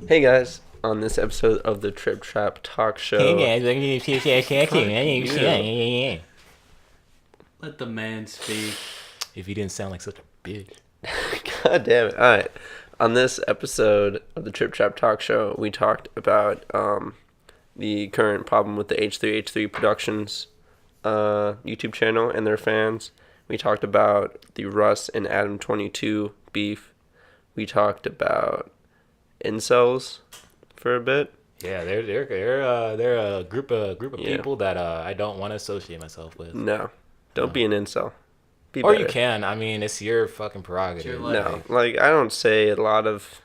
Hey guys, on this episode of the Trip Trap Talk Show. Hey guys, Let the man speak. if you didn't sound like such a bitch. God damn it. Alright. On this episode of the Trip Trap Talk Show, we talked about the current problem with the H3H3 Productions YouTube channel and their fans. We talked about the Russ and Adam 22 beef. We talked about Incels for a bit. Yeah, they're a group of people that I don't want to associate myself with. No. Don't be an incel. Be Or better. you can. I mean, it's your fucking prerogative. Your No. Like, I don't say a lot of...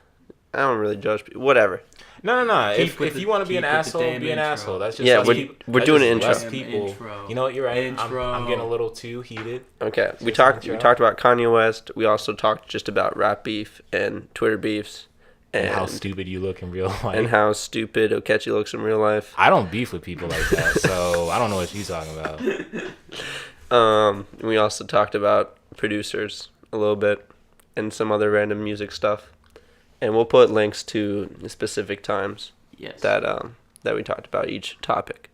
I don't really judge people. Whatever. No. Keep If with you the- want to be an keep with the asshole, damn be an intro. asshole. That's just Yeah, less we're that's doing just an less intro. people. Intro. You know what? You're right. Intro. I'm getting a little too heated. Okay, we Just talked intro. about Kanye West. We also talked just about rap beef and Twitter beefs And how stupid you look in real life. and how stupid Okechi looks in real life. I don't beef with people like that, so I don't know what you're talking about. We also talked about producers a little bit and some other random music stuff. And we'll put links to the specific times Yes. that we talked about each topic.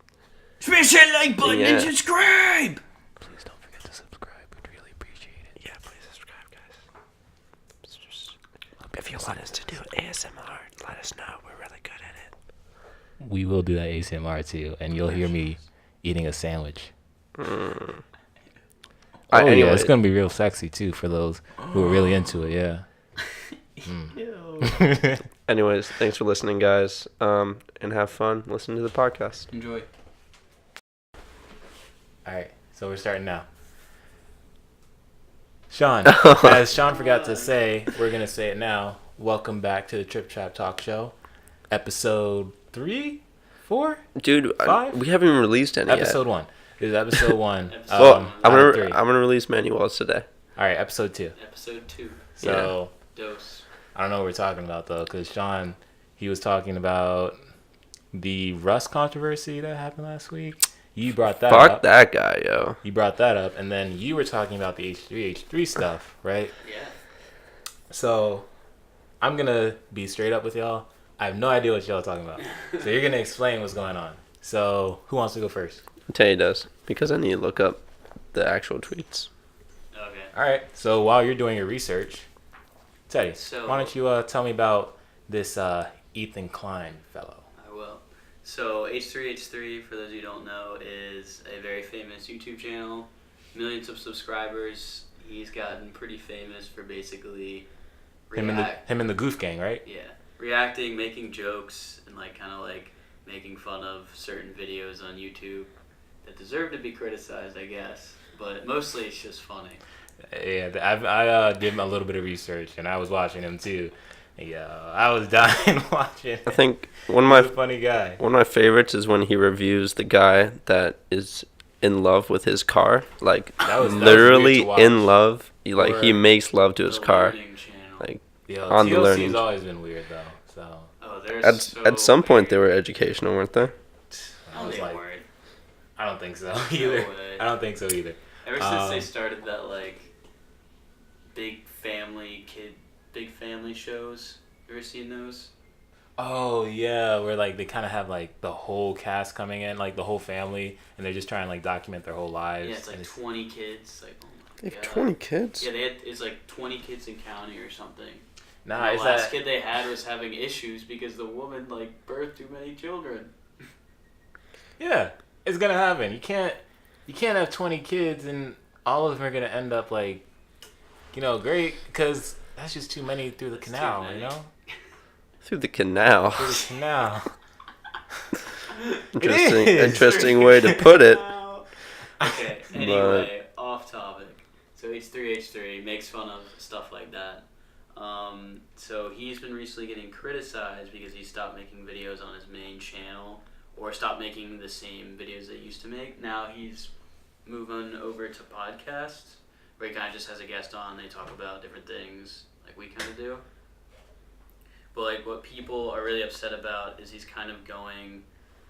Smash that like button Yeah. and subscribe. Please don't forget to subscribe. We'd really appreciate it. Yeah, please subscribe, guys. If you want us to do ASMR, let us know. We're really good at it. We will do that ASMR too, and you'll hear me eating a sandwich. Oh yeah, Anyway. it's gonna be real sexy too for those who are really into it. Yeah. Anyways, thanks for listening, guys. And have fun listening to the podcast. Enjoy. All right, so we're starting now. Sean, as Sean forgot to say, we're gonna say it now. Welcome back to the Trip Trap Talk Show, episode 3, 4, Dude, 5? we haven't even released any episode 1. This is episode 1. Well, I'm out of 3. gonna release manuals today. All right, episode 2. Episode 2. So. Dose. I don't know what we're talking about though, because Sean, he was talking about the Russ controversy that happened last week. You brought that Fuck up. that guy, yo. You brought that up, and then you were talking about the H3H3 stuff, right? Yeah. So I'm gonna be straight up with y'all. I have no idea what y'all are talking about. So you're gonna explain what's going on. So who wants to go first? Teddy does, because I need to look up the actual tweets. Okay. All right. So while you're doing your research, Teddy, So- why don't you tell me about this Ethan Klein fellow? I will. So H3H3, for those who don't know, is a very famous YouTube channel. Millions of subscribers. He's gotten pretty famous for basically Him and the Goof Gang, right? reacting, making jokes, and like kind of like making fun of certain videos on YouTube that deserve to be criticized, I guess. But mostly it's just funny. Yeah, I did a little bit of research and I was watching him too. Yeah, I was dying watching. I think one He's a of funny guy. my favorites is when he reviews the guy that is in love with his car, like That was literally weird to watch. in love. He Or makes love to his The car. Learning Channel. Like Yo, on the TLC's learning- always been weird though. So Oh, they're at some point they were educational, weren't they? I was they like, weren't. I don't think so either. way. I don't think so either. Ever since they Um, started that like big family shows. You ever seen those? Oh yeah, where like they kind of have like the whole cast coming in, like the whole family, and they're just trying to like document their whole lives. Yeah, it's like and 20 kids. Like, oh my They have god. 20 kids. Yeah, it's like 20 kids in county or something. Nah, And is the last that kid they had was having issues because the woman like birthed too many children. yeah, it's gonna happen. You can't have 20 kids and all of them are gonna end up like, great, because that's just too many through the That's too canal, many. Through the canal. Through the canal. Interesting way to put it. Okay, anyway, off topic. So H3H3 makes fun of stuff like that. So he's been recently getting criticized because he stopped making videos on his main channel or stopped making the same videos that he used to make. Now he's moving over to podcasts where he kind of just has a guest on. They talk about different things like we kind of do. But like what people are really upset about is he's kind of going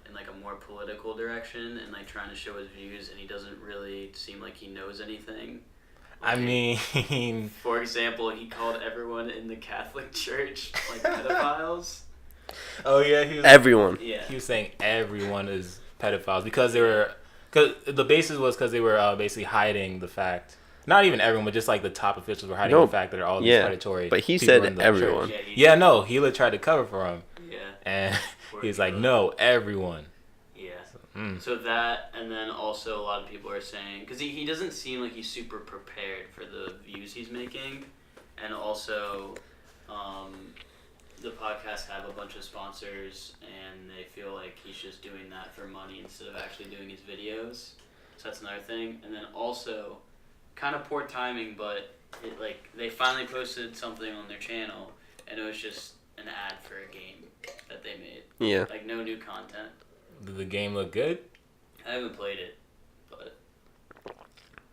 in like a more political direction and like trying to show his views, and he doesn't really seem like he knows anything. I mean, For example, he called everyone in the Catholic Church like pedophiles. Oh yeah, Everyone. Yeah. he was saying everyone is pedophiles because the basis was because they were basically hiding the fact. Not even everyone, but just like the top officials were hiding the fact that all these predatory. But he people said in the everyone. church. Yeah, no, Hila tried to cover for him. Yeah. And he's like, no, everyone. Yeah. So that, and then also a lot of people are saying, because he doesn't seem like he's super prepared for the views he's making, and also the podcast have a bunch of sponsors, and they feel like he's just doing that for money instead of actually doing his videos. So that's another thing. And then also, kind of poor timing, but they finally posted something on their channel, and it was just an ad for a game that they made. Yeah. Like, no new content. Did the game look good? I haven't played it, but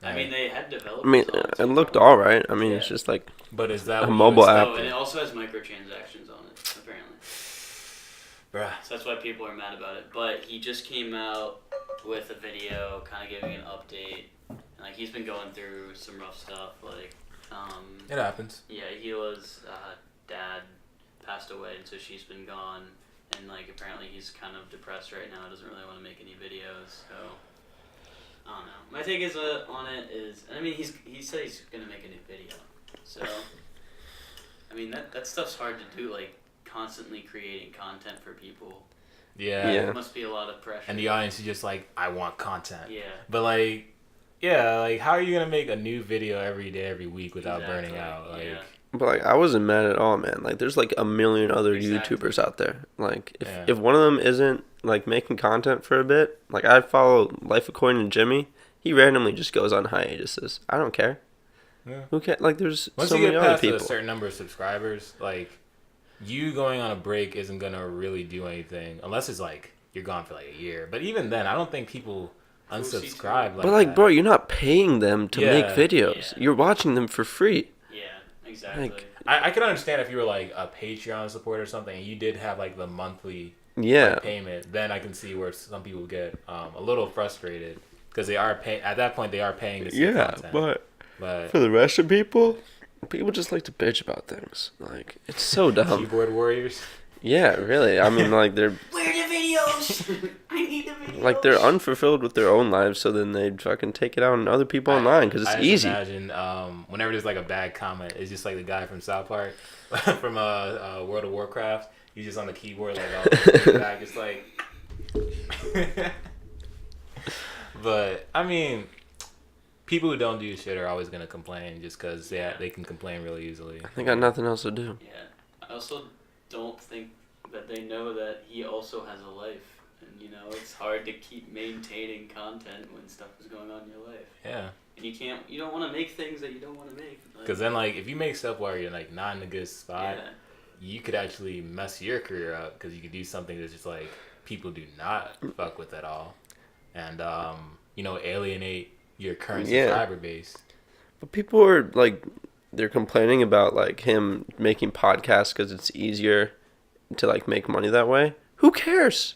I mean, they had developed. I mean, it looked all right. I mean, it's just like but is that a mobile app. Oh, and it also has microtransactions on it, apparently. Bruh. So that's why people are mad about it. But he just came out with a video, kind of giving an update. Like, he's been going through some rough stuff. Like, it happens. Yeah, Hila's dad passed away, and so she's been gone. And, like, apparently he's kind of depressed right now. Doesn't really want to make any videos. So, I don't know. My take is on it is, I mean, he said he's going to make a new video. So, I mean, that stuff's hard to do, like, constantly creating content for people. Yeah. It must be a lot of pressure. And the audience is just like, I want content. Yeah. But, like, yeah, like, how are you going to make a new video every day, every week without burning out? Like, yeah. But like, I wasn't mad at all, man. Like, there's like a million other YouTubers out there. Like, if one of them isn't like making content for a bit, like I follow Life According to Jimmy. He randomly just goes on hiatuses. I don't care. Yeah. Who can like? There's once so you many get other past people. a certain number of subscribers, like you going on a break isn't gonna really do anything unless it's like you're gone for like a year. But even then, I don't think people unsubscribe. But like, that. bro, you're not paying them to make videos. Yeah. You're watching them for free. Exactly. Like, I can understand if you were like a Patreon supporter or something and you did have like the monthly payment, then I can see where some people get a little frustrated because they are paying at that point. They are paying to see content. But for the rest of people just like to bitch about things. Like, it's so dumb. Keyboard warriors. Yeah, really. I mean, like, they're where are the videos? I need the videos. like, they're unfulfilled with their own lives, so then they fucking take it out on other people online because it's easy. I imagine whenever there's like a bad comment, it's just like the guy from South Park from World of Warcraft. He's just on the keyboard like all the back, just like. But I mean, people who don't do shit are always gonna complain just because they can complain really easily. They got nothing else to do. Yeah. I also don't think that they know that he also has a life. And, you know, it's hard to keep maintaining content when stuff is going on in your life. Yeah. And you don't want to make things that you don't want to make. Because then, like, if you make stuff while you're, like, not in a good spot, you could actually mess your career up because you could do something that's just, like, people do not fuck with at all. And, you know, alienate your current subscriber base. But people are, like, they're complaining about, like, him making podcasts because it's easier to, like, make money that way. Who cares?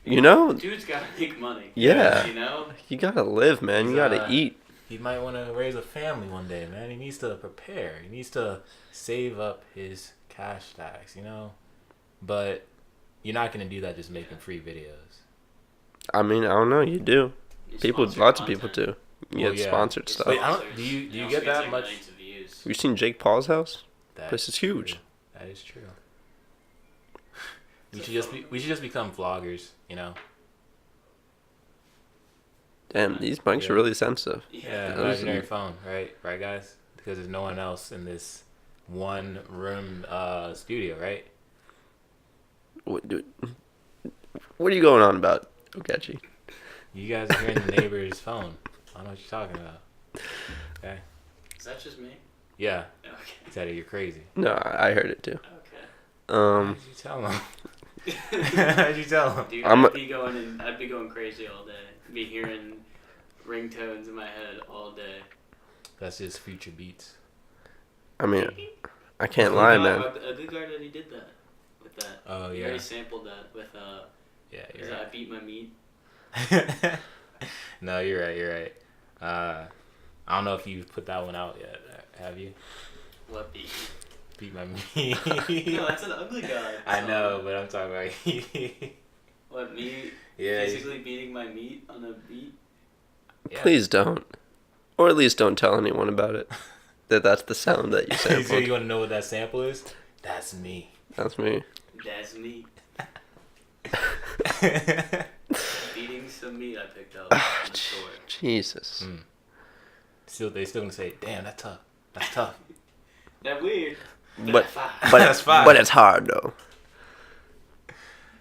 You know? Dude's got to make money. Yeah. You know? You got to live, man. You got to eat. He might want to raise a family one day, man. He needs to prepare. He needs to save up his cash stacks, you know? But you're not going to do that just making free videos. I mean, I don't know. You do. Lots of people do. You get sponsored stuff. Wait, do you get that much? Have you seen Jake Paul's house? This is huge. True. That is true. We should just become vloggers, you know. Damn, these mics are really sensitive. Yeah, imaginary phone, right, guys? Because there's no one else in this one room studio, right? What are you going on about, Ogechi? You guys are hearing the neighbor's phone. I don't know what you're talking about. Okay. Is that just me? Yeah. Okay. He said you're crazy. No, I heard it too. Okay. How did you tell him? How'd you tell him? Dude, I'd be going crazy all day. I'd be hearing ringtones in my head all day. That's just future beats. I mean, I can't lie, man. A good guy already did that with that. Oh, yeah. He already sampled that with you're right. I beat my meat. No, you're right. I don't know if you've put that one out yet. Have you? What beat? beat my meat. No, that's an ugly guy. I know, but I'm talking about What, me yeah, physically beating my meat on a beat? yeah. Please don't. Or at least don't tell anyone about it. That's the sound that you So sampled. you want to know what that sample is? That's me. That's me. That's me. Beating some meat I picked up in the store. Jesus. They still gonna say, damn, that's tough. That's tough. That weird. But That's fine. But it's hard though.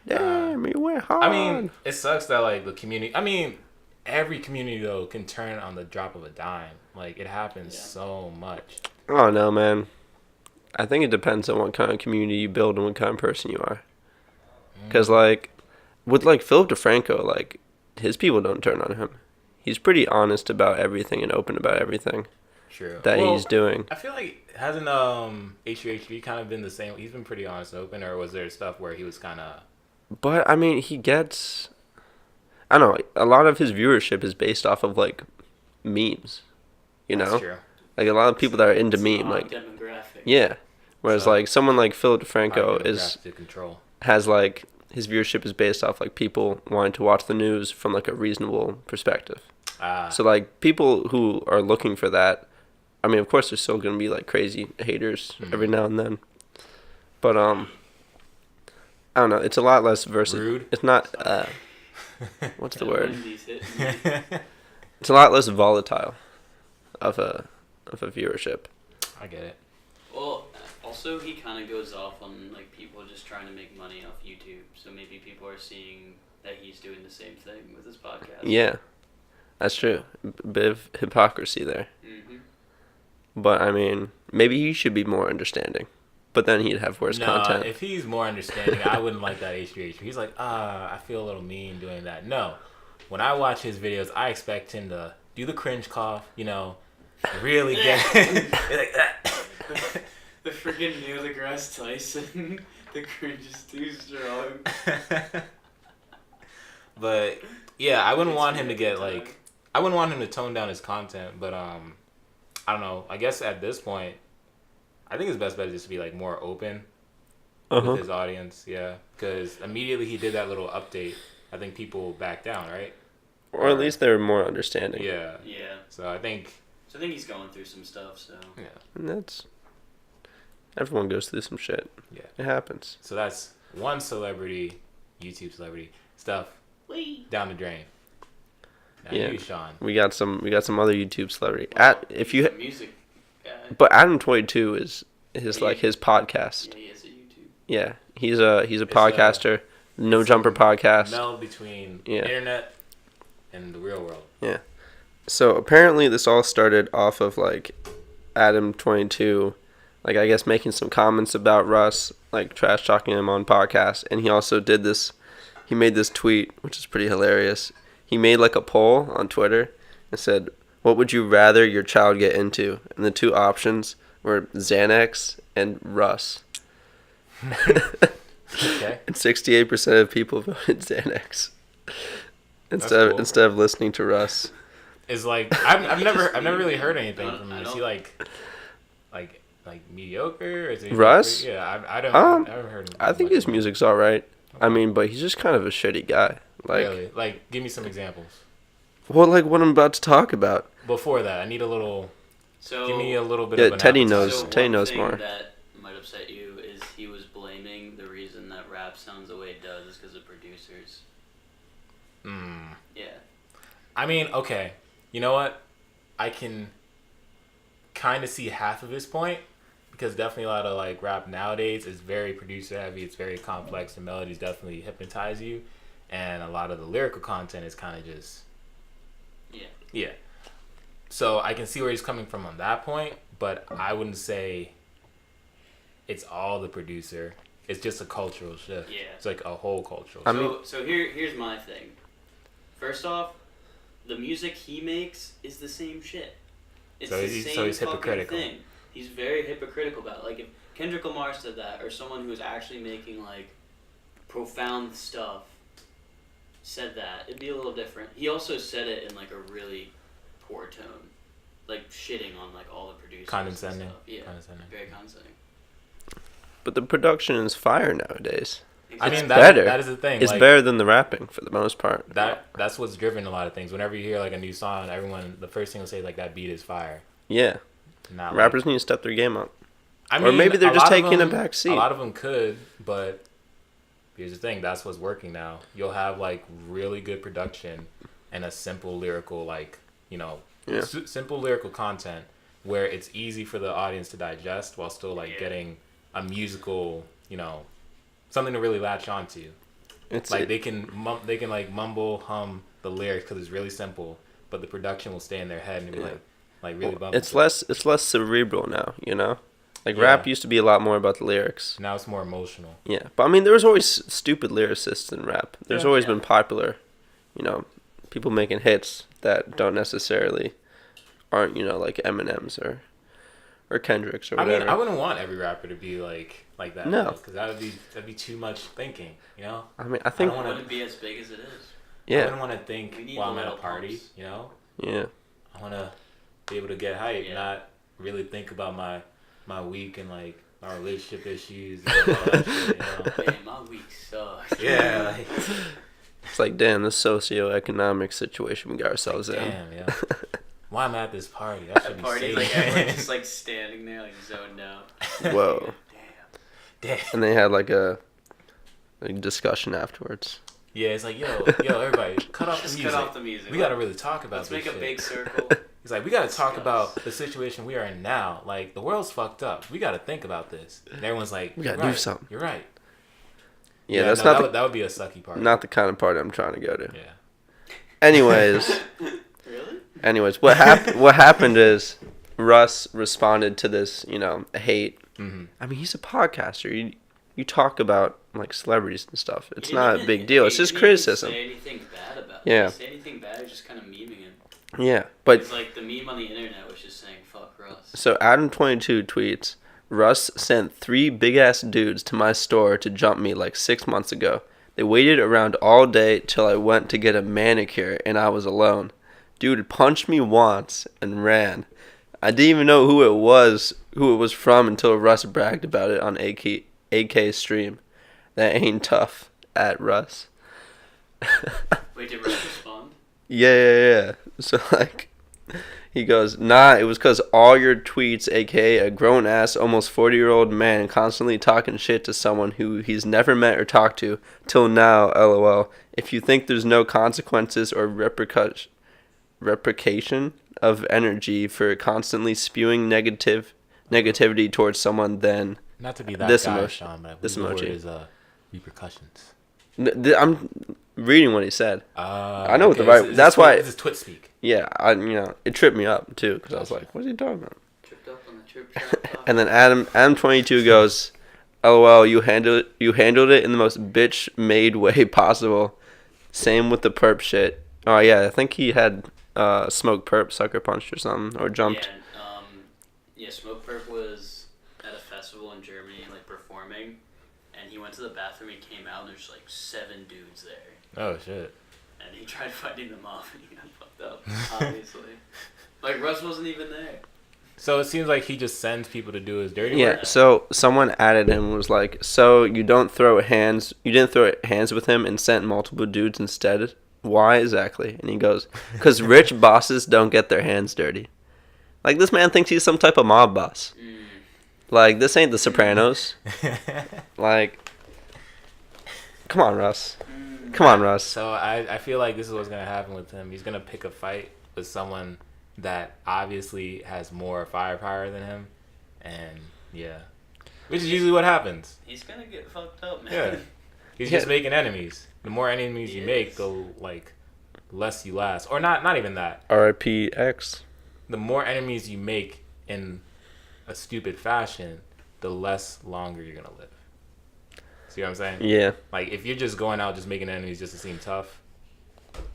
Damn, you went hard. I mean, it sucks that like the community. I mean, every community though can turn on the drop of a dime. Like it happens so much. I don't know, man. I think it depends on what kind of community you build and what kind of person you are. Because like, with like Philip DeFranco, like his people don't turn on him. He's pretty honest about everything and open about everything True. that he's doing. I feel like hasn't H3H3 kind of been the same? He's been pretty honest and open, or was there stuff where he was kind of? But I mean, he gets. I don't know. A lot of his viewership is based off of like memes. You know, That's true. like a lot of people that are into It's meme, an odd like demographic. yeah. Whereas So- like someone like Philip DeFranco Hard is to control. has like his viewership is based off like people wanting to watch the news from like a reasonable perspective. So like people who are looking for that, I mean, of course, there's still gonna be like crazy haters every now and then, but I don't know. It's a lot less versus. Rude? It's not. What's the That word? Wendy's hitting me. It's a lot less volatile of a viewership. I get it. Well, also he kind of goes off on like people just trying to make money off YouTube. So maybe people are seeing that he's doing the same thing with his podcast. Yeah, that's true. Bit of hypocrisy there. Mm-hmm. But I mean, maybe he should be more understanding. But then he'd have worse content. If he's more understanding, I wouldn't like that H3H3. He's like, I feel a little mean doing that. No. When I watch his videos, I expect him to do the cringe cough, you know, really get like that. The freaking Neil deGrasse Tyson. The cringe is too strong. But yeah, I wouldn't want him to get like, I wouldn't want him to tone down his content. But I don't know. I guess at this point, I think his best bet is just to be like more open with his audience. Yeah, because immediately he did that little update, I think people backed down, right? Or at least they're more understanding. Yeah. Yeah. So I think he's going through some stuff. So. yeah. And that's. Everyone goes through some shit. Yeah. It happens. So that's one celebrity, YouTube celebrity stuff down the drain. Now Yeah. you, Sean. We got some other YouTube celebrity. Well, If he's you a music guy. But Adam22 is like his podcast. Yeah, he has a YouTube. Yeah. He's a podcaster. No it's Jumper a podcast. Meld between Yeah. internet and the real world. Yeah. So apparently this all started off of like Adam22, like I guess making some comments about Russ, like trash talking him on podcasts, and he also did this. He made this tweet, which is pretty hilarious. He made like a poll on Twitter and said, "What would you rather your child get into?" And the two options were Xanax and Russ. Okay. And 68% of people voted Xanax cool. instead of listening to Russ. Is like I've never really heard anything from him. I Is don't- he like mediocre? Or is he Russ? Yeah, I don't. Um, I haven't heard him. I think much his about him. music's all right. I mean, but he's just kind of a shitty guy. Like, Really? Like, give me some examples. well, like what I'm about to talk about. Before that, I need a little. So Give me a little bit Yeah, of an Teddy appetizer. knows. So Teddy one knows thing more. that might upset you is he was blaming the reason that rap sounds the way it does is because of producers. Yeah. I mean, okay. You know what? I can kind of see half of his point because definitely a lot of like rap nowadays is very producer heavy. It's very complex. The melodies definitely hypnotize you, and a lot of the lyrical content is kind of just Yeah. yeah. So I can see where he's coming from on that point, but I wouldn't say it's all the producer. It's just a cultural shift. Yeah. It's like a whole cultural I shift. mean- So here's my thing. First off, the music he makes is the same shit. It's So the he's- same so he's fucking hypocritical. thing. He's very hypocritical about it. Like if Kendrick Lamar said that, or someone who is actually making like profound stuff said that, it'd be a little different. He also said it in like a really poor tone, like shitting on like all the producers. Condescending. And stuff. Yeah. Condescending. Very condescending. but the production is fire nowadays. I It's mean, better. that is the thing. It's like, better than the rapping for the most part. That's what's driven a lot of things. Whenever you hear like a new song, the first thing will say like that beat is fire. Yeah. Not Rappers need to step their game up. I mean, Or maybe they're just taking a them, back seat. A lot of them could, but here's the thing: that's what's working now. You'll have like really good production and a simple lyrical, like simple lyrical content where it's easy for the audience to digest while still like getting a musical, something to really latch onto. They can like mumble hum the lyrics because it's really simple, but the production will stay in their head and be like really bumping. It's less cerebral now, Like rap used to be a lot more about the lyrics. Now it's more emotional. Yeah, but I mean, there was always stupid lyricists in rap. There's always been popular, people making hits that don't necessarily aren't like Eminem's or Kendrick's or whatever. I mean, I wouldn't want every rapper to be like that. No, because that'd be too much thinking. I mean, I think it wouldn't be as big as it is. Yeah. I wouldn't want to think while I'm at a party. Yeah. I want to be able to get hype, not really think about my week and like my relationship issues and all that shit, Man, my week sucks. Yeah. It's like, damn, this socioeconomic situation we got ourselves in. Damn, yeah. Why am I at this party? I should be safe. Like everyone's just like standing there, like zoned out. Whoa. Damn. And they had like a discussion afterwards. Yeah, it's like, yo, everybody, cut off the music. We gotta really talk about Let's this make a shit. big circle. He's like, we gotta talk about the situation we are in now. Like, the world's fucked up. We gotta think about this. And everyone's like, we gotta do something. You're right. Yeah, that's that would be a sucky part. Not the kind of party I'm trying to go to. Yeah. Anyways. Really? Anyways, what happened is Russ responded to this, hate. Mm-hmm. I mean, he's a podcaster. You talk about like celebrities and stuff. It's not a big deal. It's just criticism. Say anything bad about yeah. Say anything bad, you're just kind of memeing it. Yeah, but it's like the meme on the internet was just saying "fuck Russ." So Adam22 tweets, Russ sent 3 big ass dudes to my store to jump me like 6 months ago. They waited around all day till I went to get a manicure and I was alone. Dude punched me once and ran. I didn't even know who it was from until Russ bragged about it on AK stream. That ain't tough at Russ. Wait, did Russ respond? Yeah. So like, he goes, nah, it was cause all your tweets, aka a grown ass, almost 40-year-old man constantly talking shit to someone who he's never met or talked to till now, lol. If you think there's no consequences or replication of energy for constantly spewing negativity towards someone, then not to be that this guy, emoji, Sean, but this emoji is repercussions. I'm reading what he said. I know what the right. That's why. This is twit speak. Yeah, it tripped me up too because I was like, "What's he talking about?" Tripped up on the trip. And then Adam22 goes, "LOL, you handled it in the most bitch-made way possible. Same with the perp shit. Oh yeah, I think he had smoked perp, sucker punched or something, or jumped. Yeah, Smoke Perp was at a festival in Germany, like performing, and he went to the bathroom. He came out, and there's like 7 dudes there. Oh shit! And he tried fighting them off, and he got fucked up. Obviously, like Russ wasn't even there. So it seems like he just sends people to do his dirty work. Yeah. So someone added him and was like, "So you didn't throw hands with him and sent multiple dudes instead? Why exactly?" And he goes, "'Cause rich bosses don't get their hands dirty." Like, this man thinks he's some type of mob boss. Like, this ain't The Sopranos. Like, come on, Russ. Come on, Russ. So I feel like this is what's going to happen with him. He's going to pick a fight with someone that obviously has more firepower than him. And, yeah. Which is usually what happens. He's going to get fucked up, man. Yeah. He's just making enemies. The more enemies you make, the, less you last. Or not even that. R.I.P. X. The more enemies you make in a stupid fashion, the less longer you're going to live. See what I'm saying? Yeah. Like, if you're just going out just making enemies just to seem tough,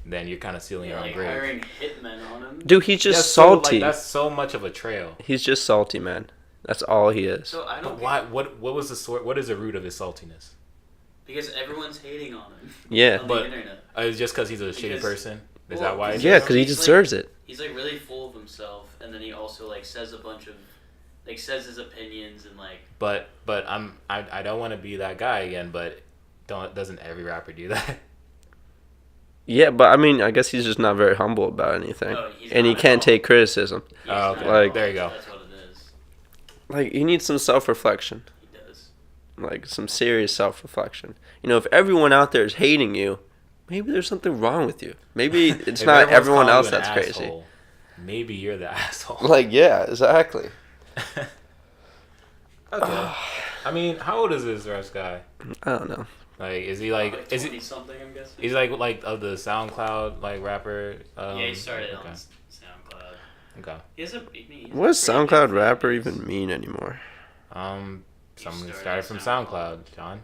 then you're kind of sealing your own grave. Hiring hitmen on him. Dude, he's just salty. That's so much of a trail. He's just salty, man. That's all he is. So I don't. Why? What was the sort? What is the root of his saltiness? Because everyone's hating on him. Yeah. On the internet. It's just because he's a shitty person. Is that why? Yeah, because he deserves it. He's really full of himself, and then he also says a bunch of like says his opinions and like. But I don't want to be that guy again. But doesn't every rapper do that? Yeah, but I mean, I guess he's just not very humble about anything, and he can't take criticism. Oh, okay. Like, there you go. That's what it is. Like, he needs some self-reflection. He does. Like, some serious self-reflection. You know, if everyone out there is hating you, maybe there's something wrong with you. Maybe it's not everyone else that's crazy. Maybe you're the asshole. Like, yeah, exactly. Okay. I mean, how old is this Russ guy? I don't know. Like, is he like? Probably Is he 20-something? I'm guessing. He's like of the SoundCloud like rapper. Yeah, he started on SoundCloud. Okay. He has a. What does SoundCloud rapper even mean anymore? Someone who started from SoundCloud, John.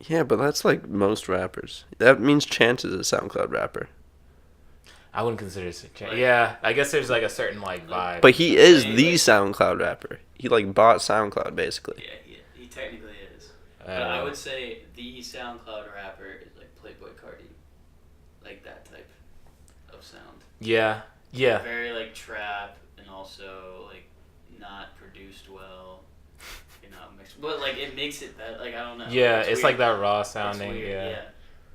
Yeah, but that's like most rappers. That means Chance is a SoundCloud rapper. I wouldn't consider it. Yeah, I guess there's like a certain like vibe. But he is the SoundCloud rapper. He like bought SoundCloud basically. Yeah, he technically is. But I would say the SoundCloud rapper is like Playboy Cardi, like that type of sound. Yeah. Very like trap and also like not produced well. Mixed, but like it makes it that like I don't know. Yeah, it's like that raw sounding. Yeah.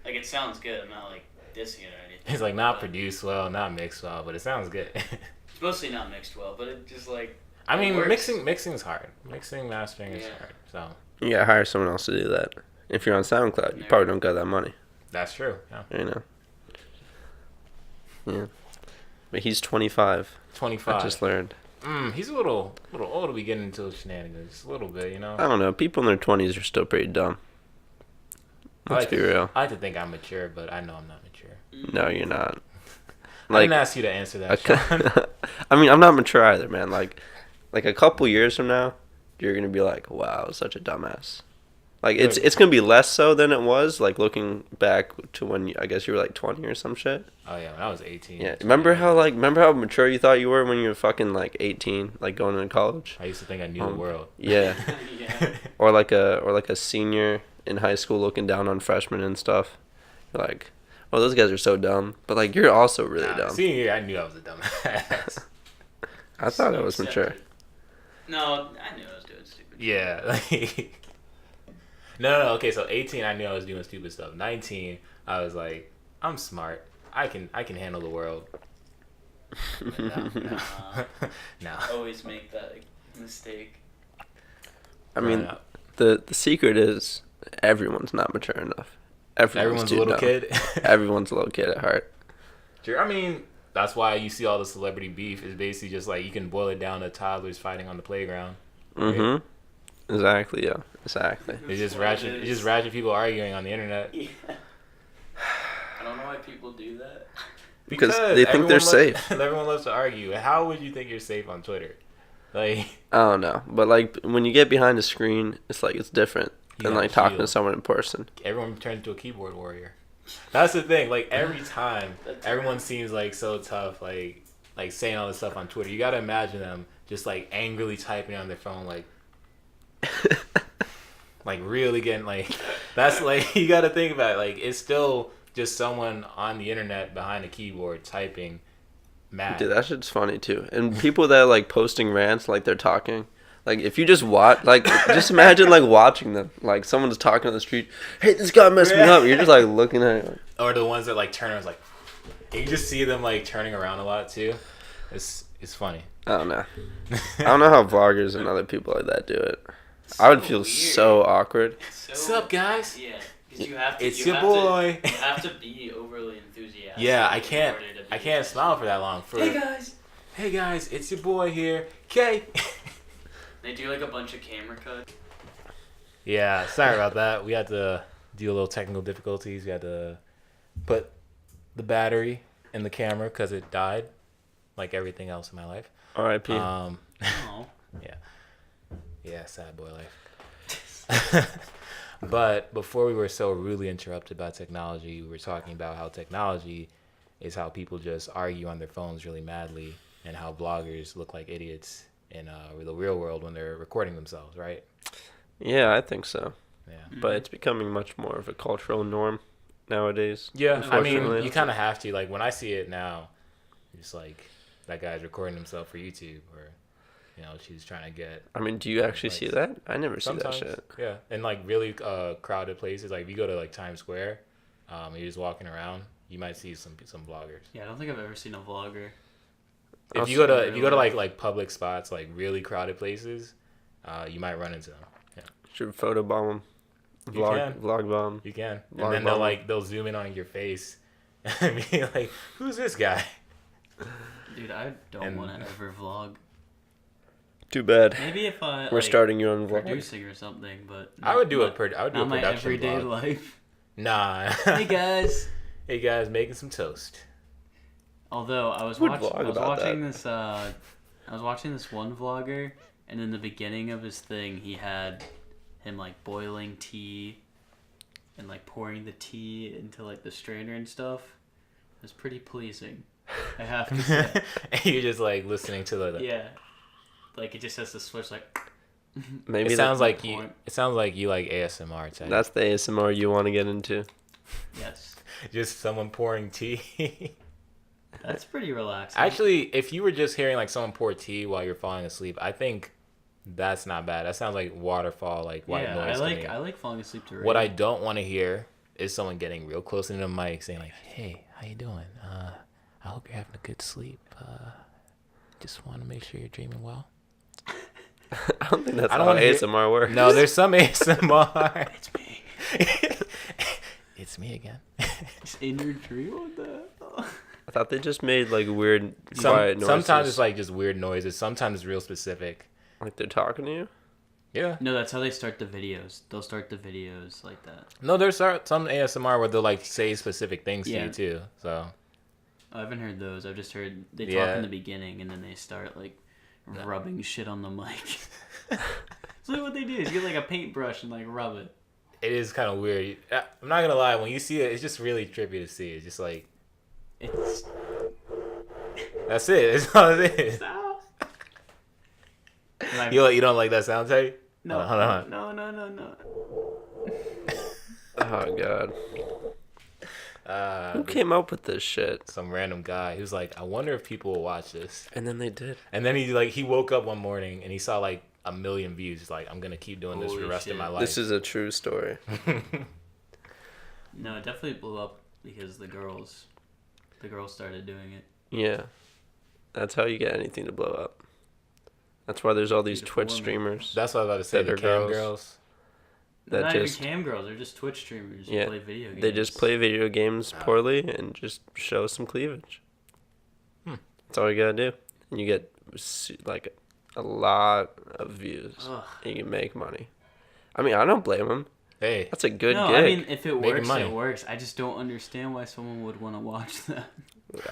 Like it sounds good. I'm not like dissing it or anything. It's like not produced well, not mixed well, but it sounds good. It's mostly not mixed well, but it just like. I mean, works. mixing's hard. Mastering is hard. So. You gotta hire someone else to do that. If you're on SoundCloud, you probably don't got that money. That's true. Yeah. You know. Yeah. But he's 25. 25. I just learned. He's a little old to be getting into shenanigans. Just a little bit, you know. I don't know. People in their 20s are still pretty dumb. Let's be real. I like to think I'm mature, but I know I'm not mature. No, you're not. I didn't ask you to answer that, Sean. I mean, I'm not mature either, man. Like a couple years from now, you're gonna be like, "Wow, I was such a dumbass." Like it's gonna be less so than it was. Like looking back to when I guess you were like 20 or some shit. Oh yeah, when I was 18. Yeah, remember how mature you thought you were when you were fucking like 18, like going into college? I used to think I knew the world. Yeah. Yeah. Or like a senior in high school looking down on freshmen and stuff. You're like, oh, those guys are so dumb. But like you're also really dumb. Senior year, I knew I was a dumbass. I thought I was mature. No, I knew I was doing stupid. Yeah. Like, no. Okay, so 18, I knew I was doing stupid stuff. 19, I was like, I'm smart. I can handle the world. No. Always make that mistake. I mean, the secret is everyone's not mature enough. Everyone's a little kid. Everyone's a little kid at heart. Sure. I mean, that's why you see all the celebrity beef. Is basically just like you can boil it down to toddlers fighting on the playground. Right? Mm-hmm. Exactly. Yeah. Exactly. It's just ratchet people arguing on the internet. Yeah. I don't know why people do that. Because they think they're safe. Everyone loves to argue. How would you think you're safe on Twitter? Like, I don't know, but like when you get behind a screen, it's like it's different than like talking to someone in person. Everyone turns into a keyboard warrior. That's the thing. Like every time, everyone seems like so tough. Like saying all this stuff on Twitter. You gotta imagine them just like angrily typing on their phone, like really getting like. That's like you gotta think about it. Like it's still just someone on the internet behind a keyboard typing. Mad. Dude, that shit's funny too. And people that are like posting rants like they're talking. Like if you just watch, like just imagine like watching them. Like someone's talking on the street. Hey, this guy messed me up. You're just like looking at it. Or the ones that like turn around, like you just see them like turning around a lot too. It's funny. I don't know. I don't know how vloggers and other people like that do it. I would feel so awkward. What's up, guys? Yeah. You have to, it's your boy. You have to be overly enthusiastic. Yeah, I can't smile for that long. Hey guys, it's your boy here, Kay. They do like a bunch of camera cuts. Yeah, sorry about that. We had to deal a little technical difficulties. We had to put the battery in the camera because it died, like everything else in my life. R.I.P. Oh. Yeah, sad boy life. But before we were so rudely interrupted by technology, we were talking about how technology is how people just argue on their phones really madly and how bloggers look like idiots in the real world when they're recording themselves, right? Yeah, I think so. Yeah. But it's becoming much more of a cultural norm nowadays. Yeah, I mean, you kind of have to. Like, when I see it now, it's like, that guy's recording himself for YouTube. Or You know, she's trying to get. I mean, do you actually see that? I never see that shit. Yeah, and like really crowded places. Like if you go to like Times Square, you're just walking around, you might see some vloggers. Yeah, I don't think I've ever seen a vlogger. If you go to like public spots, like really crowded places, you might run into them. Yeah. Should photo bomb them. Vlog bomb. You can. Vlog and then they'll zoom in on your face and be like, "Who's this guy?" Dude, I don't want to ever vlog. Too bad. Maybe if we're starting your own vlog. Producing or something, but I would do a production my everyday vlog. Life. Nah. Hey guys. Hey guys, making some toast. Although I was watching this one vlogger, and in the beginning of his thing, he had him like boiling tea, and like pouring the tea into like the strainer and stuff. It was pretty pleasing, I have to say. And you're just like listening to the yeah, like it just has to switch like. Maybe it sounds like you like ASMR type. That's the ASMR you want to get into. Yes. Just someone pouring tea. That's pretty relaxing. Actually, if you were just hearing like someone pour tea while you're falling asleep, I think that's not bad. That sounds like waterfall, like white noise. I like falling asleep to radio. What I don't want to hear is someone getting real close into the mic saying like, "Hey, how you doing? I hope you're having a good sleep. Just want to make sure you're dreaming well." I don't think that's how ASMR works. No, there's some ASMR. It's me. It's me again. It's in your dream. What the hell? I thought they just made like weird quiet noises. Sometimes it's like just weird noises. Sometimes it's real specific. Like they're talking to you? Yeah. No, that's how they start the videos. They'll start the videos like that. No, there's some ASMR where they'll like say specific things to you too. So I haven't heard those. I've just heard they talk in the beginning and then they start like rubbing shit on the mic. So like what they do is get like a paintbrush and like rub it. It is kind of weird. I'm not gonna lie. When you see it, it's just really trippy to see. It's just like it's. That's it. That's all it is. You don't like that sound tape? No. Hold on. No. Oh god. Who came up with this shit? Some random guy. He was like, I wonder if people will watch this. And then they did. And then he woke up one morning and he saw like 1 million views. He's like, I'm gonna keep doing this for the rest of my life. This is a true story. No, it definitely blew up because the girls started doing it. Yeah. That's how you get anything to blow up. That's why there's all these Twitch streamers. That's what I was about to say. The cam girls. They're not even cam girls. They're just Twitch streamers who play video games. They just play video games poorly and just show some cleavage. That's all you gotta do. And you get like a lot of views. And you can make money. I mean, I don't blame them. Hey, that's a good gig. I mean, if it works, it works. I just don't understand why someone would want to watch that.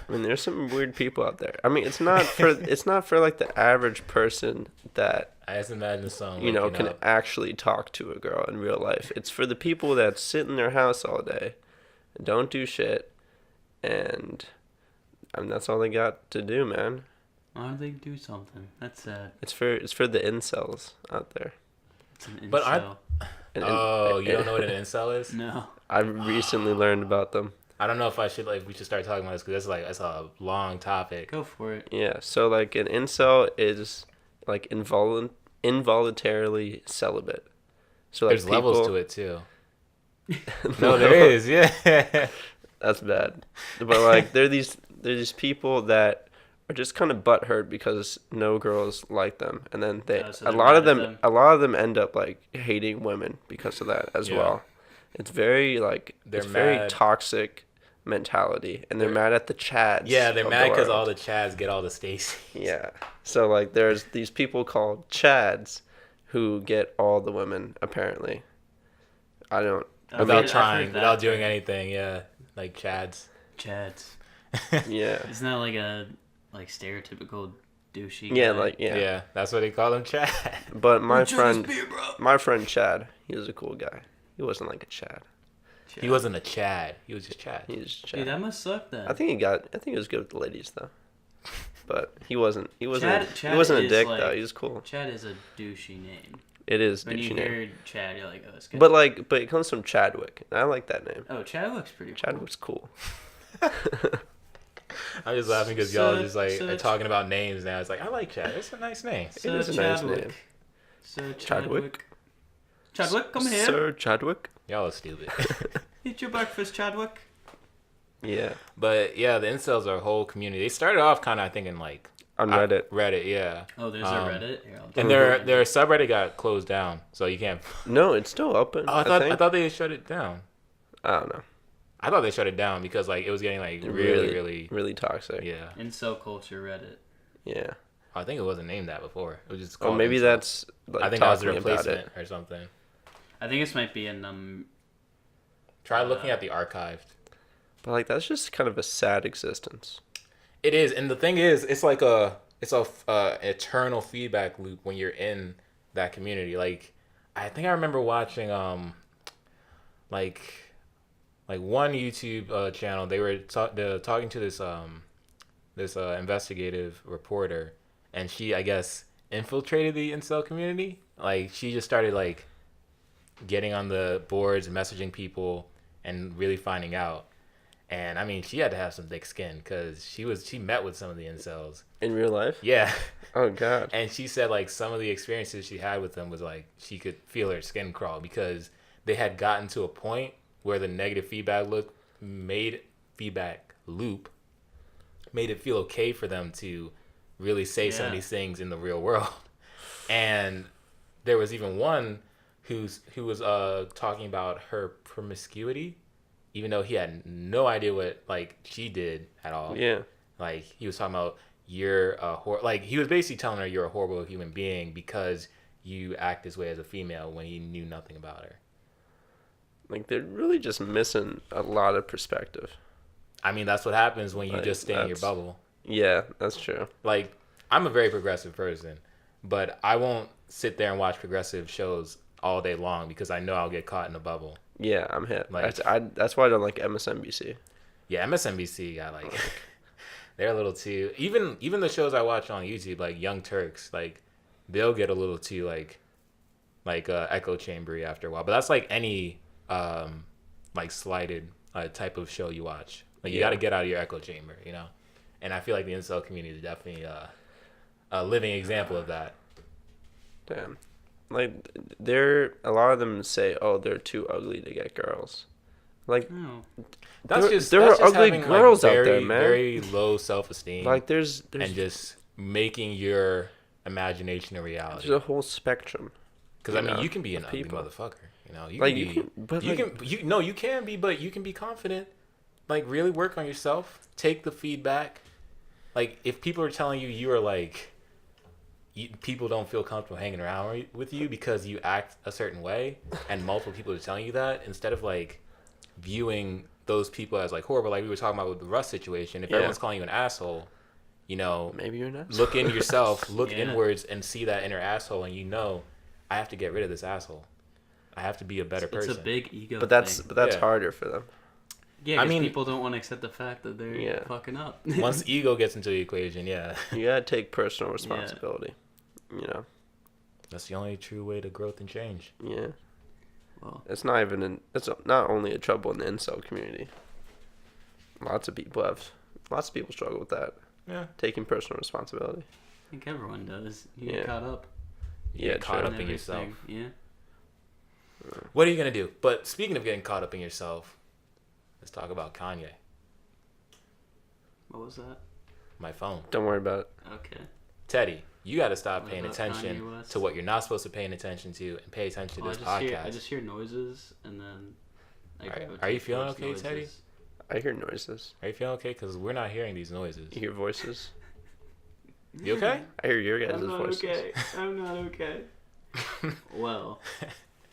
I mean, there's some weird people out there. I mean, it's not for like the average person that I just imagine someone can actually talk to a girl in real life. It's for the people that sit in their house all day and don't do shit, and I mean that's all they got to do, man. Why don't they do something? That's sad. It's for the incels out there. It's an incel. But you don't know what an incel is? No. I recently learned about them. I don't know if we should start talking about this because that's a long topic. Go for it. Yeah, so like an incel is like involuntarily celibate. So like there's levels to it too. No, there is. Yeah. That's bad. But like there's these people that are just kind of butthurt because no girls like them, and then a lot of them end up like hating women because of that as well. It's very like very toxic mentality, and they're mad at the Chads. Yeah, they're mad because all the Chads get all the Stacy. Yeah, so like there's these people called Chads who get all the women apparently. Without doing anything. Yeah, like Chads. Yeah. Isn't that like a stereotypical douchey guy? Yeah, that's what they call him, Chad. But my friend Chad, he was a cool guy. He wasn't like a Chad. He wasn't a Chad. He was just Chad. He was Chad. Dude, that must suck then. I think he was good with the ladies though. But he wasn't a dick though. He was cool. Chad is a douchey name. It is when douchey name. When you hear Chad, you're like, oh, it's good. But it comes from Chadwick. And I like that name. Oh, Chadwick's pretty cool. Chadwick's cool. I'm just laughing because y'all just like are talking about names now. It's like, I like Chad. It's a nice name. It is a nice name. Sir Chadwick. Chadwick, come here. Sir Chadwick. Y'all are stupid. Eat your breakfast, Chadwick. Yeah. But yeah, the incels are a whole community. They started off kind of, I think, in like on Reddit. Reddit, yeah. Oh, there's a Reddit. Here, and their subreddit got closed down, so you can't. No, it's still open. Oh, I thought they shut it down. I don't know. I thought they shut it down because like it was getting like really toxic. Yeah. Incel culture Reddit. Yeah. I think it wasn't named that before. It was just called. called. Oh, maybe Incels. that's. Like, I think that was a replacement or something. I think this might be in Try looking at the archived. But like that's just kind of a sad existence. It is, and the thing is, it's like a eternal feedback loop when you're in that community. Like, I think I remember watching like one YouTube channel. They were talking to this investigative reporter, and she, I guess, infiltrated the incel community. Like, she just started like getting on the boards, messaging people, and really finding out. And I mean, she had to have some thick skin because she met with some of the incels in real life. Yeah. Oh God. And she said like some of the experiences she had with them was like she could feel her skin crawl because they had gotten to a point where the negative feedback loop made it feel okay for them to really say some of these things in the real world. And there was even one who was talking about her promiscuity, even though he had no idea what like she did at all. Yeah. Like he was talking about you're a like he was basically telling her you're a horrible human being because you act this way as a female when he knew nothing about her. Like they're really just missing a lot of perspective. I mean, that's what happens when you just stay in your bubble. Yeah, that's true. Like I'm a very progressive person, but I won't sit there and watch progressive shows all day long because I know I'll get caught in a bubble. Yeah, I'm hit. Like, that's why I don't like MSNBC. Yeah, MSNBC, I like. They're a little too. Even the shows I watch on YouTube, like Young Turks, like they'll get a little too like echo chambery after a while. But that's like any like slighted type of show you watch. Like you got to get out of your echo chamber, you know. And I feel like the incel community is definitely a living example of that. Damn. Like a lot of them say, "Oh, they're too ugly to get girls." Like, there are ugly girls out there, man. Very low self-esteem. Like there's and just making your imagination a reality. There's a whole spectrum. Because I mean, you can be an ugly motherfucker. You know, you can be confident. Like really work on yourself. Take the feedback. Like if people are telling you you are like. People don't feel comfortable hanging around with you because you act a certain way and multiple people are telling you that, instead of like viewing those people as like horrible, like we were talking about with the Russ situation. If everyone's calling you an asshole, you know, maybe you're not. Look in yourself, look inwards and see that inner asshole, and you know, I have to get rid of this asshole. I have to be a better person. It's a big ego but that's harder for them. Yeah, I mean, people don't want to accept the fact that they're fucking up. Once ego gets into the equation, you gotta take personal responsibility. You know, that's the only true way to growth and change. Yeah. Well, it's not only a trouble in the incel community. Lots of people struggle with that. Yeah. Taking personal responsibility. I think everyone does. You get caught up. You get caught up in yourself. Yeah. What are you gonna do? But speaking of getting caught up in yourself, let's talk about Kanye. What was that? My phone. Don't worry about it. Okay. Teddy, you got to stop paying attention to what you're not supposed to pay attention to and pay attention to this podcast. I just hear noises and then. Are you feeling okay, noises. Teddy? I hear noises. Are you feeling okay? Because we're not hearing these noises. You hear voices? You okay? I hear your guys' voices. Okay. I'm not okay. Well.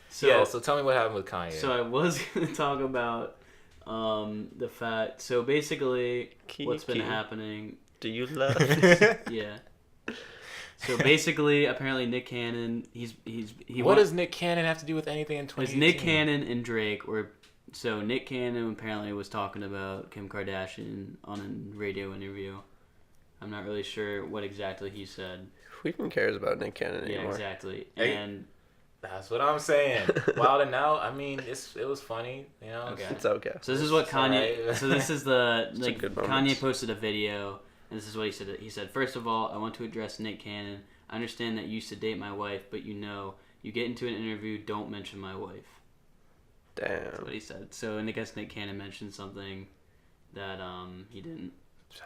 So tell me what happened with Kanye. So I was going to talk about the fact. So basically, what's been happening. Do you love? Yeah. So basically, apparently Nick Cannon, What does Nick Cannon have to do with anything in 2018? Nick Cannon and Drake were... So Nick Cannon apparently was talking about Kim Kardashian on a radio interview. I'm not really sure what exactly he said. Who even cares about Nick Cannon anymore? Yeah, exactly. And That's what I'm saying. Wild and Out. I mean, it was funny. You know. Okay. It's okay. So this is what Kanye. Right. So this is the It's a good Kanye moments. posted a video, and this is what he said. He said, "First of all, I want to address Nick Cannon. I understand that you used to date my wife, but you get into an interview, don't mention my wife." That's Damn. what he said. So, and I guess Nick Cannon mentioned something that he didn't.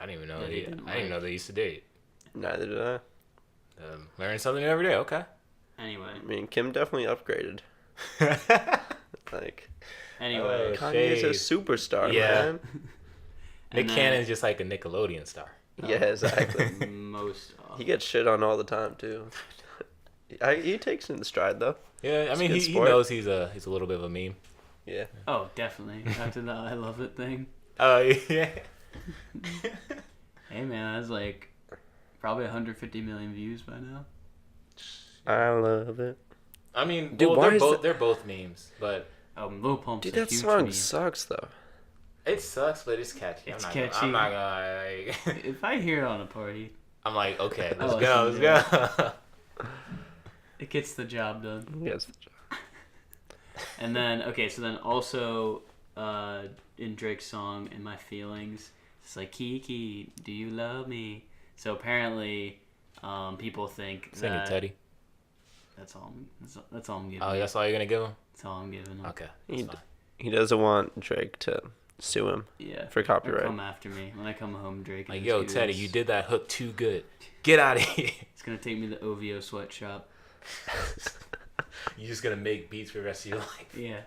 I didn't even know. Yeah, I didn't even know they used to date. Neither did I. Learning something new every day. Okay. Anyway. I mean, Kim definitely upgraded. Like, Anyway. Kanye's a shade. superstar, Yeah. man. Nick Cannon's just like a Nickelodeon star. Yeah, exactly. Most. He gets shit on all the time too. He takes it in stride though. Yeah, I He's a mean good he sport. knows he's a little bit of a meme. Yeah. Oh, definitely. After the I love it thing. Oh yeah. Hey man, that's like probably 150 million views by now. I love it. I mean, Dude, well, why is they're both memes, but Lil Pump's Dude, a that huge song meme. sucks though. it sucks. But it's catchy. It's I'm catchy. Not gonna. Like, If I hear it on a party, I'm like, okay, I let's listen go, to let's go. it gets the job done. Yes. And then so then also in Drake's song "In My Feelings," it's like Kiki, do you love me? So apparently, people think Sing that it, Teddy. that's all. That's all I'm giving. Oh, him. that's all you're gonna give him? That's all I'm giving. Him. Okay, that's fine. He doesn't want Drake to sue him Yeah. for Or copyright. come after me when I come home, Drake. Like, and yo, his Teddy, goons. you did that hook too good. Get out of here. It's gonna take me to the OVO sweatshop. You're just gonna make beats for the rest of your life. Yeah,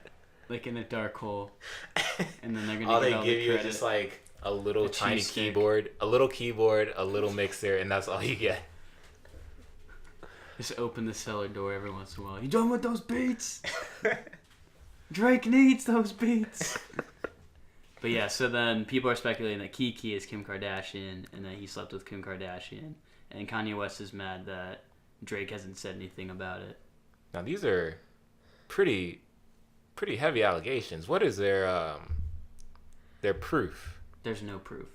like in a dark hole, and then they're gonna All get they all give the you is credit. just like a little A tiny cheese stick. keyboard, a little mixer, and that's all you get. Just open the cellar door every once in a while. You done with those beats? Drake needs those beats. But yeah, so then people are speculating that Kiki is Kim Kardashian and that he slept with Kim Kardashian. And Kanye West is mad that Drake hasn't said anything about it. Now these are pretty heavy allegations. What is their proof? There's no proof.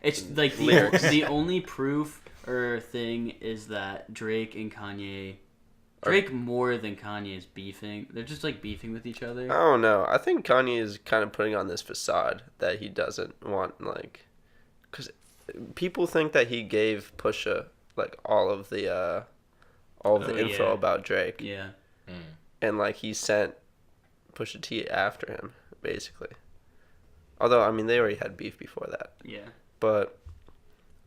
It's like Lyrics. the only proof or thing is that Drake and Kanye... Drake more than Kanye is beefing. They're just like beefing with each other. I don't know. I think Kanye is kind of putting on this facade that he doesn't want, like, because people think that he gave Pusha like all of the info yeah. about Drake, Yeah. and like he sent Pusha T after him, basically. Although I mean they already had beef before that, Yeah. but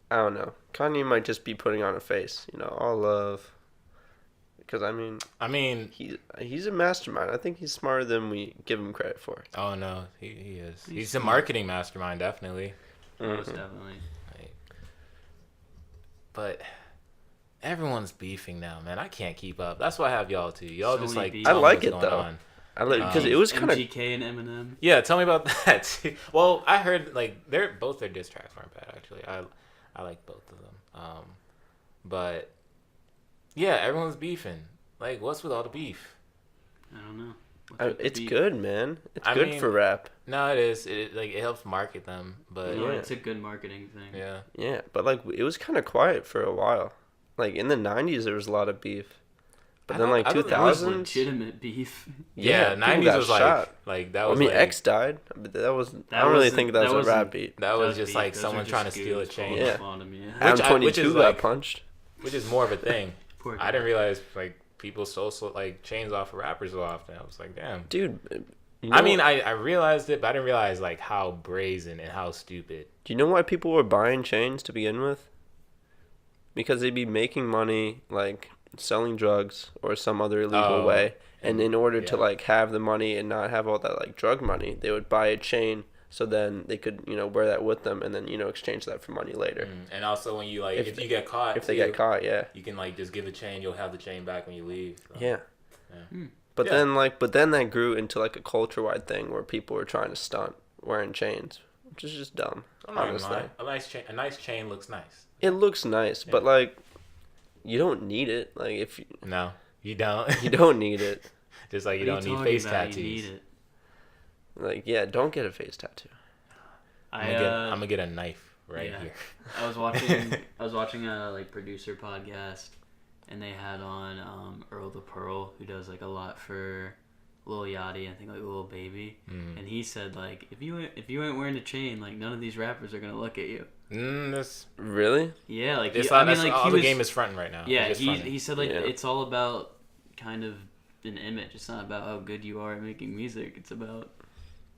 I don't know. Kanye might just be putting on a face, all love. Because I mean, he's a mastermind. I think he's smarter than we give him credit for. Oh no, he is. He's a marketing mastermind, definitely. Most definitely. But everyone's beefing now, man. I can't keep up. That's why I have y'all too. Y'all So just many like beefs. I tell me like what's it going though. on. I like because it was kind of MGK and Eminem. Yeah, tell me about that. Too. Well, I heard like both their diss tracks weren't bad actually. I like both of them. But yeah, everyone's beefing. Like, what's with all the beef? I don't know. What's with the it's beef? good, man. It's I good mean, for rap. No, it is. It helps market them, but No, Yeah. it's a good marketing thing. yeah. Yeah, but like it was kind of quiet for a while. Like in the '90s, there was a lot of beef, but then like I thought That was 2000s, legitimate beef. Yeah, people 90s got was shot. like that I was mean, like, X died, but that was. That I don't really wasn't- think that was that a rap wasn't- beat. that was Those just beef, like those someone are trying to just steal a goons chain. falling Yeah. upon him, yeah. Adam which 22 is, got like- punched. Which is more of a thing. Poor I guy. didn't realize like people stole like chains off of rappers so often. I was like, damn. Dude, I mean, I realized it, but I didn't realize like how brazen and how stupid. do you know why people were buying chains to begin with? Because they'd be making money like selling drugs or some other illegal Oh, way, and in order to yeah. like have the money and not have all that like drug money, they would buy a chain so then they could wear that with them and then exchange that for money later. And also when you like if you get caught, If they get caught, yeah. you can like just give a chain. You'll have the chain back when you leave. So. Yeah. Yeah. But Yeah. then that grew into like a culture wide thing where people were trying to stunt wearing chains, which is just dumb. I'm not gonna Honestly, lie. A nice chain looks nice. it looks nice, but like you don't need it. Like if No, you don't. you don't need it, Just like you What are don't need talking face about? tattoos. You need it. like yeah, don't get a face tattoo. I'm gonna get a knife right yeah. here. I was watching a like producer podcast, and they had on Earl the Pearl, who does like a lot for Lil Yachty, I think like Lil Baby, and he said like if you ain't wearing a chain, like none of these rappers are gonna look at you. That's really yeah, like all the game is fronting right now. Yeah, he said like it's all about kind of an image. It's not about how good you are at making music. It's about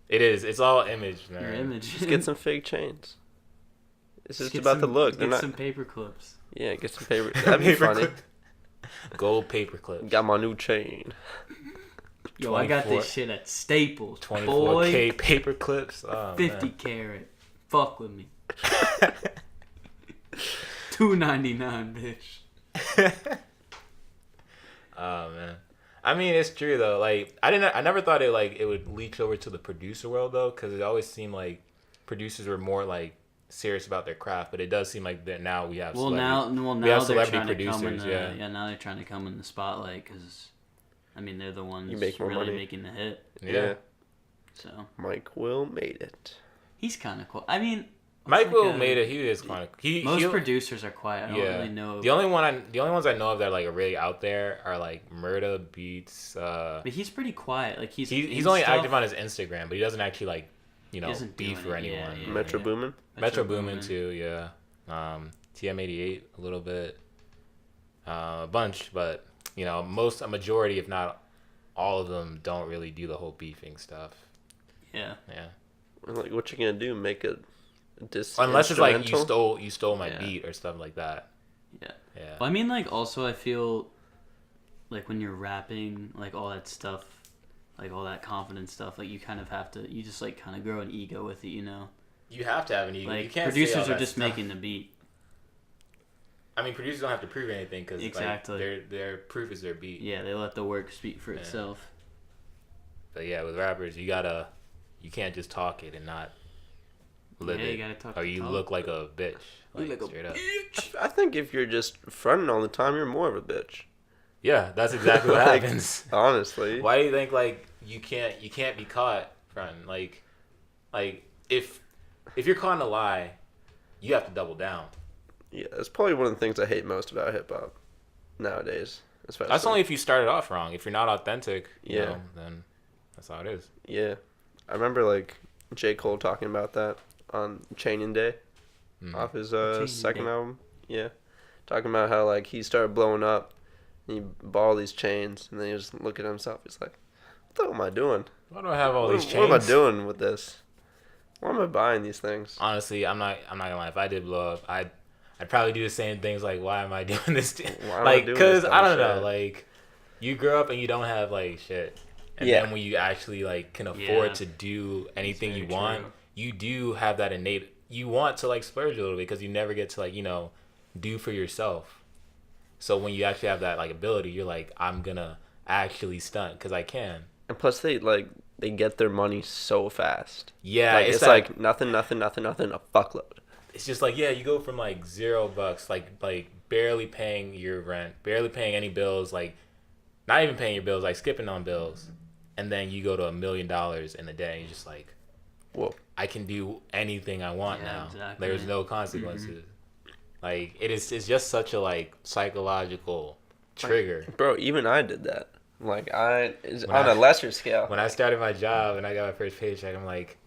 it's all image, man. Your image. Just get some fake chains. It's just about the look. Get some paper clips. Yeah, get some paper. That'd be funny. Gold paper clips. Got my new chain. Yo, I got this shit at Staples. 24K paper clips. Oh, 50 carat. Fuck with me. $2.99, bitch. Oh man. I mean, it's true though. Like, I never thought it would leach over to the producer world though, because it always seemed like producers were more like serious about their craft. But it does seem like that now we have now we have they're celebrity trying producers. to come in the, now they're trying to come in the spotlight because, I mean, they're the ones really making the hit. Yeah. So Mike Will made it. He's kind of cool. I mean, Mike Will made it. He is kind of. Most producers are quiet. I don't really know. The only ones I know of that like are really out there are like Murda Beats. But he's pretty quiet. Like he's only active on his Instagram, but he doesn't actually like beef for anyone. Yeah. Metro Boomin. Metro Boomin too. Yeah. TM88 a little bit. A bunch, but a majority, if not all of them, don't really do the whole beefing stuff. Yeah. Yeah. Like, what you gonna do? Make a unless it's like you stole my beat or stuff like that. Yeah. Yeah. Well, I mean, like, also I feel like when you're rapping, like all that stuff, like all that confident stuff, like you kind of have to, you just like kind of grow an ego with it, You have to have an ego. Like you can't producers are just stuff. making the beat. I mean, producers don't have to prove anything because exactly. like, their proof is their beat. Yeah, they let the work speak for itself. But yeah, with rappers, you can't just talk it and not live it. You gotta talk. Or you look like a bitch. Like straight up. I think if you're just fronting all the time, you're more of a bitch. Yeah, that's exactly what happens. Honestly. Why do you think like you can't be caught fronting? Like if you're caught in a lie, you have to double down. Yeah, that's probably one of the things I hate most about hip hop nowadays. Especially. That's only if you started off wrong. If you're not authentic, then that's how it is. Yeah, I remember like J. Cole talking about that on Chaining Day, off his second album. Yeah, talking about how like he started blowing up, and he bought all these chains, and then he just look at himself. He's like, "What the hell am I doing? Why do I have all these chains? What am I doing with this? Why am I buying these things?" Honestly, I'm not gonna lie. If I did blow up, I'd probably do the same things. Like, why am I doing this? Because I don't know. Like, you grow up and you don't have like shit, and then when you actually like can afford to do anything you want, you do have that innate. You want to like splurge a little bit because you never get to like do for yourself. So when you actually have that like ability, you're like, I'm gonna actually stunt because I can. And plus, they get their money so fast. Yeah, like, it's like nothing, a fuckload. It's just like, you go from like $0, like barely paying your rent, barely paying any bills, like not even paying your bills, like skipping on bills, and then you go to $1 million in a day. And you're just like, whoa, I can do anything I want now. Exactly. There's no consequences. Like it's just such a like psychological trigger. Like, bro, even I did that. Like on a lesser scale. When I started my job and I got my first paycheck, I'm like,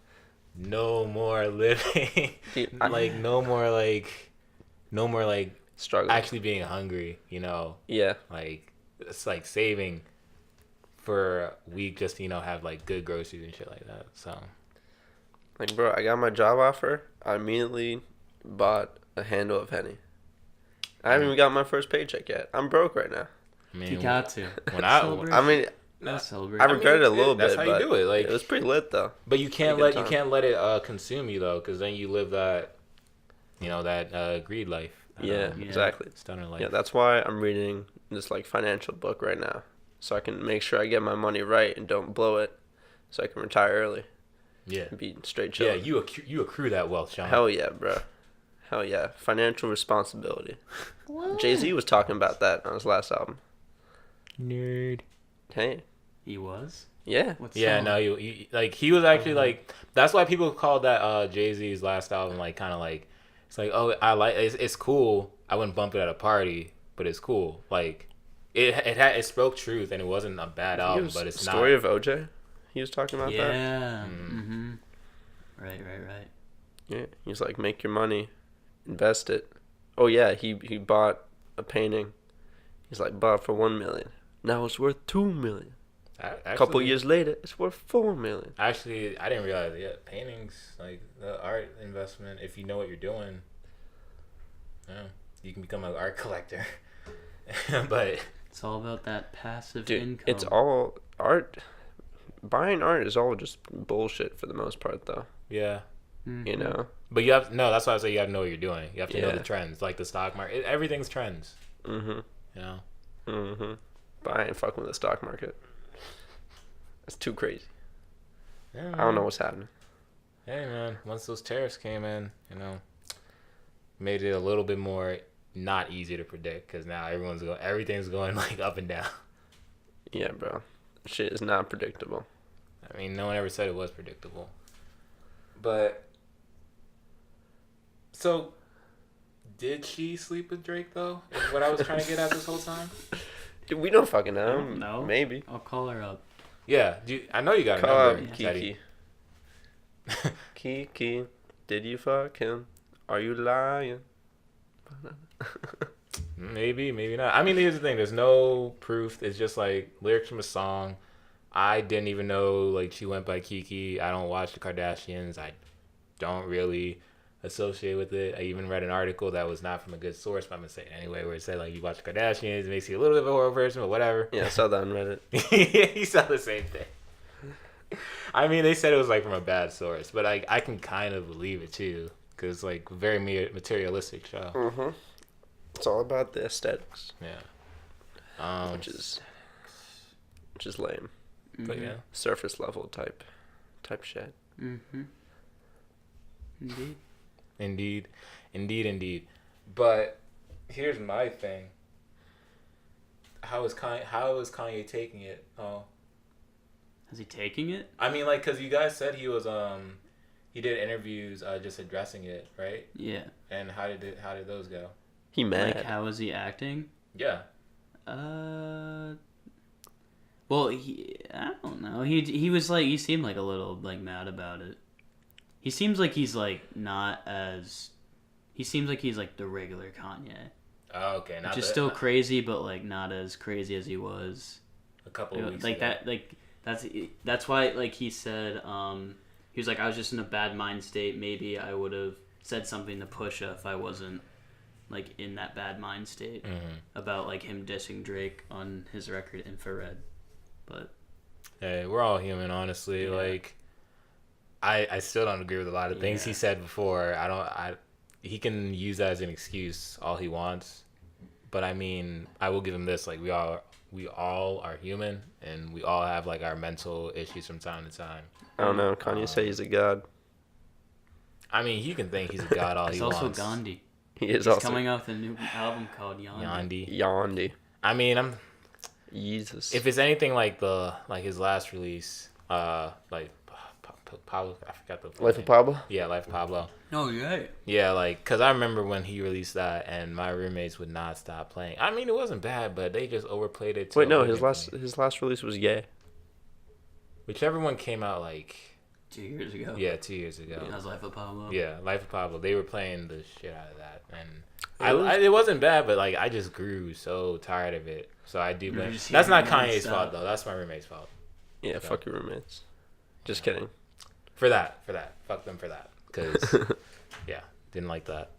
no more living. Dude, no more struggle. Actually being hungry, Yeah. Like it's like saving for a week just to, have like good groceries and shit like that. So like, bro, I got my job offer. I immediately bought a handle of Henny. I haven't even got my first paycheck yet. I'm broke right now. I mean, you got to. I regret it a little bit. That's how you do it. Like, it was pretty lit though. But you can't let it consume you though, because then you live that, that greed life. Exactly. Stunner life. Yeah, that's why I'm reading this like financial book right now, so I can make sure I get my money right and don't blow it, so I can retire early. Yeah. And be straight chill. Yeah, you accrue that wealth, Sean. Hell yeah, bro. Hell yeah, financial responsibility. Jay-Z was talking about that on his last album. Nerd. Hey. He was? Yeah. No, he was actually like, that's why people called that Jay-Z's last album like kind of like, it's like, oh, I like it's cool. I wouldn't bump it at a party, but it's cool. Like it spoke truth, and it wasn't a bad album, but it's not. Story of OJ. He was talking about that. Yeah. Right. Yeah, he's like, make your money, invest it. Oh yeah, he bought a painting. He's like, bought for $1 million. Now it's worth $2 million. A couple years later, it's worth $4 million. Actually, I didn't realize it. Yeah, paintings, like the art investment, if you know what you're doing, yeah, you can become an art collector. But it's all about that passive income. It's all art. Buying art is all just bullshit for the most part, though. Yeah. You know? But that's why I say you have to know what you're doing. You have to know the trends, like the stock market. Everything's trends. You know? But I ain't fucking with the stock market. It's too crazy. Yeah, I don't know what's happening. Hey, man. Once those tariffs came in, made it a little bit more not easy to predict because now everything's going like up and down. Yeah, bro. Shit is not predictable. I mean, no one ever said it was predictable. But so, did she sleep with Drake though? Is what I was trying to get at this whole time. We don't fucking know. I don't know. Maybe. I'll call her up. Yeah, I know you got a Call number. Kiki. Kiki, did you fuck him? Are you lying? Maybe, maybe not. I mean, here's the thing. There's no proof. It's just like lyrics from a song. I didn't even know like she went by Kiki. I don't watch the Kardashians. I don't really associate with it. I even read an article that was not from a good source, but I'm gonna say it anyway, where it said like you watch the Kardashians, it makes you a little bit of a horror person, but whatever. Yeah, I saw that on Reddit. You saw the same thing. I mean, they said it was like from a bad source, but I can kind of believe it too, because it's like very materialistic show. It's all about the aesthetics. Yeah. Which is lame. But yeah. Surface level type shit. Indeed. But here's my thing. How is Kanye taking it? Oh. Is he taking it? I mean, like, cause you guys said he was he did interviews just addressing it, right? Yeah. And how did those go? He mad. Like, how is he acting? Yeah. Well, I don't know. He was like, he seemed like a little like mad about it. He seems like he's like not as. He seems like he's like the regular Kanye. Oh, okay. Which is still crazy, but like not as crazy as he was a couple of weeks like ago. that. Like that's why like he said he was like, I was just in a bad mind state. Maybe I would have said something to Pusha if I wasn't like in that bad mind state about like him dissing Drake on his record Infrared. But hey, we're all human, honestly. Yeah. Like I still don't agree with a lot of things he said before. He can use that as an excuse all he wants. But I mean, I will give him this, like we all are human and we all have like our mental issues from time to time. I don't know. Kanye say he's a god. I mean, he can think he's a god all he wants. He's also Gandhi. He's also coming out with a new album called Yandi. I mean, Jesus. If it's anything like his last release, like Pablo, I forgot the Life of Pablo. Yeah, Life of Pablo. Oh yeah. Yeah, like, cause I remember when he released that, and my roommates would not stop playing. I mean, it wasn't bad, but they just overplayed it. Wait, no, his last release was Yay. Whichever one came out like 2 years ago. Yeah, 2 years ago. That was Life of Pablo. Yeah, Life of Pablo. They were playing the shit out of that, and it wasn't bad, but like I just grew so tired of it. So I do blame. That's not Kanye's fault though. That's my roommate's fault. Yeah, so. Fuck your roommates. Just kidding. For that. Fuck them for that. Cause yeah, didn't like that.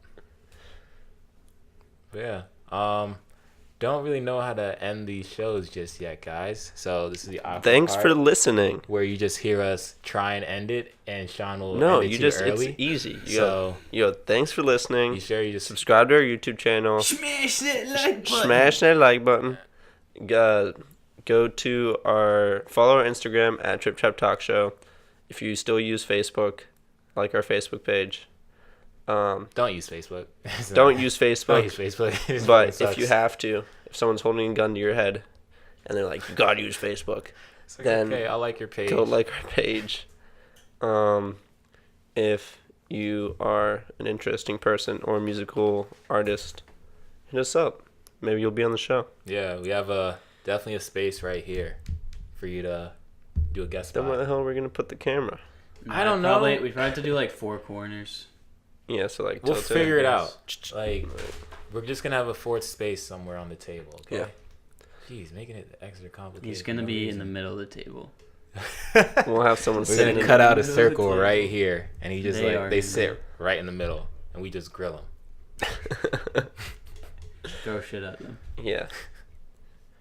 But yeah, don't really know how to end these shows just yet, guys. So this is the awkward Thanks part for listening. where you just hear us try and end it, and Sean will no, end it you too just early. It's easy. You go, thanks for listening. You sure you just subscribe to our YouTube channel. Smash that like button. Smash that like button. Go to follow our Instagram at TripTrapTalkShow. If you still use Facebook, like our Facebook page. Don't use Facebook. Don't use Facebook. Don't use Facebook. But if you have to, if someone's holding a gun to your head, and they're like, you gotta use Facebook, like, then okay, I'll like your page. Go like our page. If you are an interesting person or musical artist, hit us up. maybe you'll be on the show. Yeah, we have definitely a space right here for you to do a guest Then spot. where the hell are we gonna put the camera? I don't know. We probably have to do like 4 corners. Yeah, so like We'll tilt figure it yes. out. Like, we're just gonna have a fourth space somewhere on the table. Okay. Yeah. Jeez, making it extra complicated. He's gonna be in the middle of the table. We'll have someone We're sitting gonna in cut out a middle of the circle table. right here, and he just They are like they in the sit right in the middle, and we just grill them. Throw shit at them. Yeah.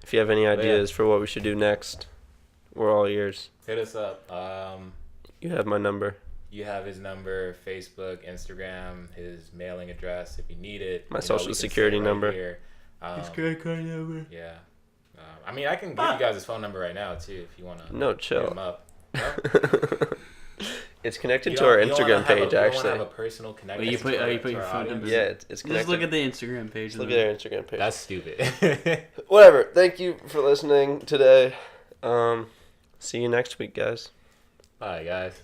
If you have any ideas for what we should do next, we're all ears. Hit us up. You have my number. You have his number, Facebook, Instagram, his mailing address if you need it. My You know, social we can security sit right number. here. His credit card number. Yeah. I mean, I can give you guys his phone number right now too if you want to. No, chill. Hit him up. No? It's connected You to our don't- you don't Instagram wanna have page, You don't actually. want to have a personal connection. you put to your our phone audience? number. Yeah, it's connected. Just look at the Instagram page. Look at our Instagram page. That's stupid. Whatever. Thank you for listening today. See you next week, guys. Bye, guys.